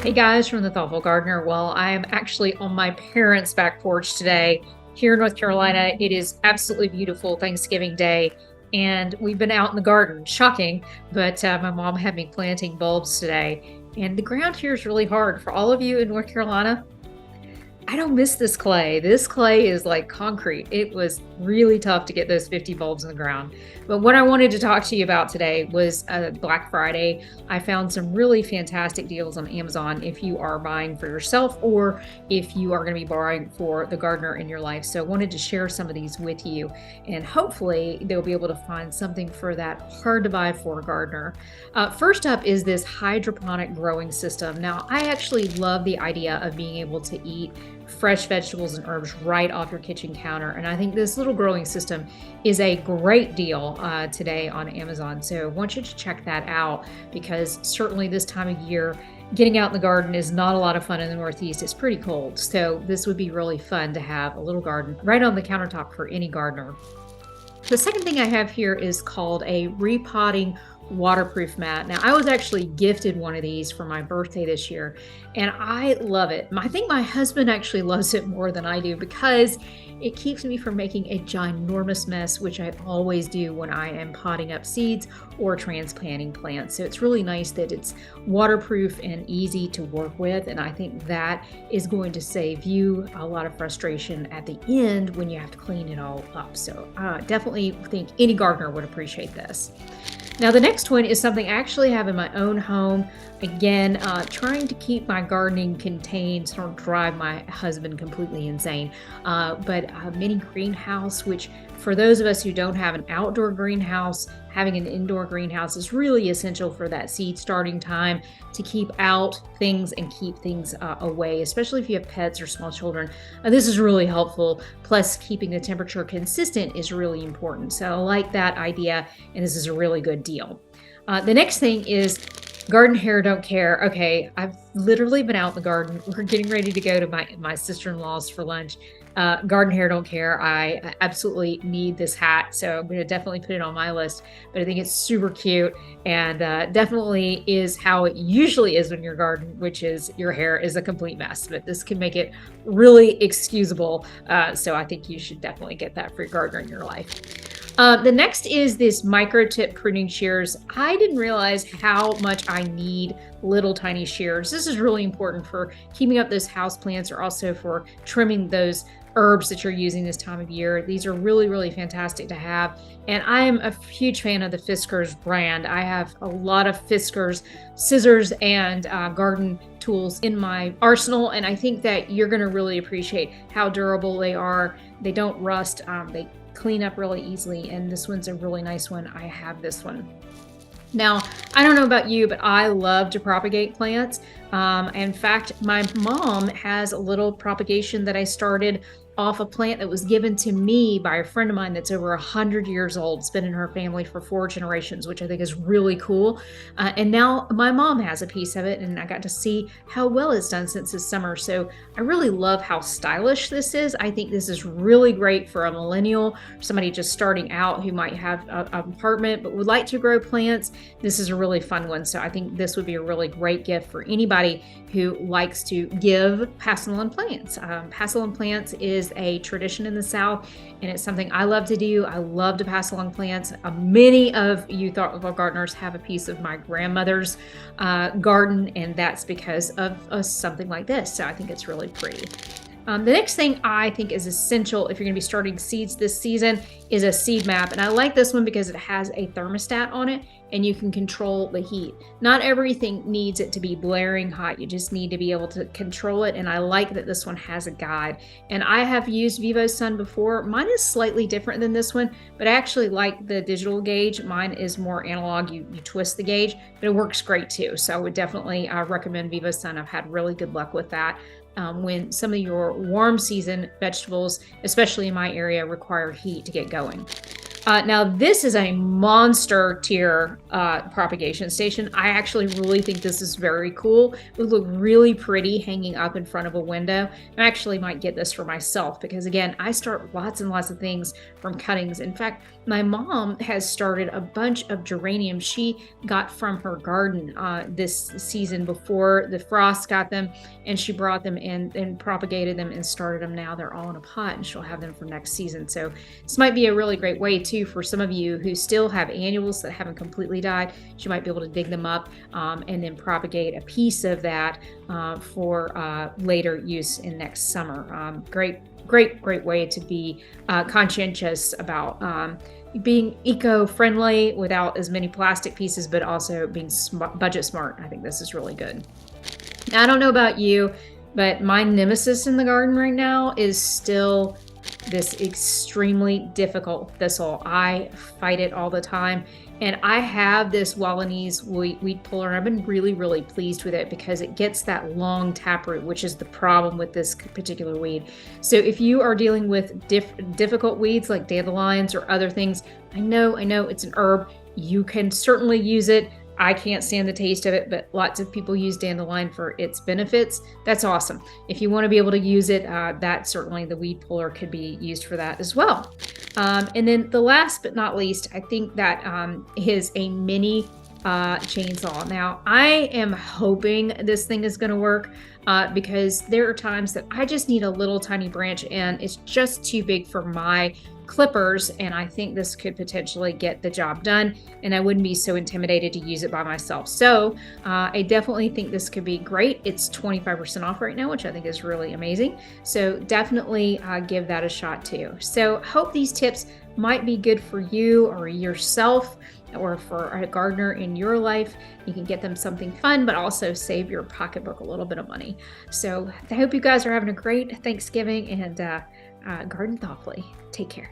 Hey guys from the Thoughtful Gardener. Well, I am actually on my parents' back porch today here in North Carolina. It is absolutely beautiful Thanksgiving Day, and we've been out in the garden. Shocking, but my mom had me planting bulbs today, and the ground here is really hard. For all of you in North Carolina, I don't miss this clay. This clay is like concrete. It was really tough to get those 50 bulbs in the ground. But what I wanted to talk to you about today was Black Friday. I found some really fantastic deals on Amazon if you are buying for yourself or if you are going to be buying for the gardener in your life. So I wanted to share some of these with you, and hopefully they'll be able to find something for that hard to buy for gardener. First up is this hydroponic growing system. Now, I actually love the idea of being able to eat fresh vegetables and herbs right off your kitchen counter. And I think this little growing system is a great deal today on Amazon. So I want you to check that out, because certainly this time of year, getting out in the garden is not a lot of fun in the Northeast. It's pretty cold. So this would be really fun to have a little garden right on the countertop for any gardener. The second thing I have here is called a Repotting Waterproof Mat. Now, I was actually gifted one of these for my birthday this year, and I love it. I think my husband actually loves it more than I do, because it keeps me from making a ginormous mess, which I always do when I am potting up seeds or transplanting plants. So it's really nice that it's waterproof and easy to work with, and I think that is going to save you a lot of frustration at the end when you have to clean it all up. So I definitely think any gardener would appreciate this. Now, the next one is something I actually have in my own home. Again, trying to keep my gardening contained, so I don't drive my husband completely insane. But a mini greenhouse, which for those of us who don't have an outdoor greenhouse, having an indoor greenhouse is really essential for that seed starting time, to keep out things and keep things away, especially if you have pets or small children. This is really helpful. Plus, keeping the temperature consistent is really important. So I like that idea, and this is a really good deal. The next thing is garden hair don't care. Okay, I've literally been out in the garden. We're getting ready to go to my sister-in-law's for lunch. Garden hair don't care. I absolutely need this hat, so I'm going to definitely put it on my list. But I think it's super cute, and definitely is how it usually is when you're garden, which is your hair is a complete mess. But this can make it really excusable. So I think you should definitely get that for your gardener in your life. The next is this micro tip pruning shears. I didn't realize how much I need little tiny shears. This is really important for keeping up those house plants, or also for trimming those herbs that you're using this time of year. These are really, really fantastic to have. And I am a huge fan of the Fiskars brand. I have a lot of Fiskars scissors and garden tools in my arsenal. And I think that you're going to really appreciate how durable they are. They don't rust. They clean up really easily. And this one's a really nice one. I have this one. Now, I don't know about you, but I love to propagate plants. In fact, my mom has a little propagation that I started off a plant that was given to me by a friend of mine that's over 100 years old. It's been in her family for 4 generations, which I think is really cool. And now my mom has a piece of it, and I got to see how well it's done since this summer. So I really love how stylish this is. I think this is really great for a millennial, somebody just starting out who might have an apartment but would like to grow plants. This is a really fun one. So I think this would be a really great gift for anybody who likes to give passel on plants. Passel on plants is a tradition in the South, and it's something I love to do. I love to pass along plants. Many of you thoughtful gardeners have a piece of my grandmother's garden, and that's because of something like this. So I think it's really pretty. The next thing I think is essential if you're going to be starting seeds this season is a seed map. And I like this one because it has a thermostat on it, and you can control the heat. Not everything needs it to be blaring hot. You just need to be able to control it. And I like that this one has a guide. And I have used VivoSun before. Mine is slightly different than this one, but I actually like the digital gauge. Mine is more analog. You twist the gauge, but it works great too. So I would definitely recommend VivoSun. I've had really good luck with that. When some of your warm season vegetables, especially in my area, require heat to get going. Now, this is a monster tier propagation station. I actually really think this is very cool. It would look really pretty hanging up in front of a window. I actually might get this for myself because, again, I start lots and lots of things from cuttings. In fact, my mom has started a bunch of geraniums she got from her garden this season before the frost got them, and she brought them in and propagated them and started them. Now they're all in a pot, and she'll have them for next season. So this might be a really great way too for some of you who still have annuals that haven't completely died. You might be able to dig them up and then propagate a piece of that for later use in next summer. Great way to be conscientious about being eco-friendly without as many plastic pieces, but also being budget smart. I think this is really good. Now, I don't know about you, but my nemesis in the garden right now is still this extremely difficult thistle. I fight it all the time. And I have this Wallenese weed puller, and I've been really pleased with it because it gets that long taproot, which is the problem with this particular weed. So if you are dealing with difficult weeds like dandelions or other things, I know it's an herb. You can certainly use it. I can't stand the taste of it, but lots of people use dandelion for its benefits. That's awesome. If you want to be able to use it, that certainly the weed puller could be used for that as well. And then the last but not least, I think that is a mini chainsaw. Now, I am hoping this thing is going to work because there are times that I just need a little tiny branch and it's just too big for my clippers, and I think this could potentially get the job done, and I wouldn't be so intimidated to use it by myself. So I definitely think this could be great. It's 25% off right now, which I think is really amazing. So definitely give that a shot too. So hope these tips might be good for you or yourself, or for a gardener in your life. You can get them something fun, but also save your pocketbook a little bit of money. So I hope you guys are having a great Thanksgiving and garden thoughtfully. Take care.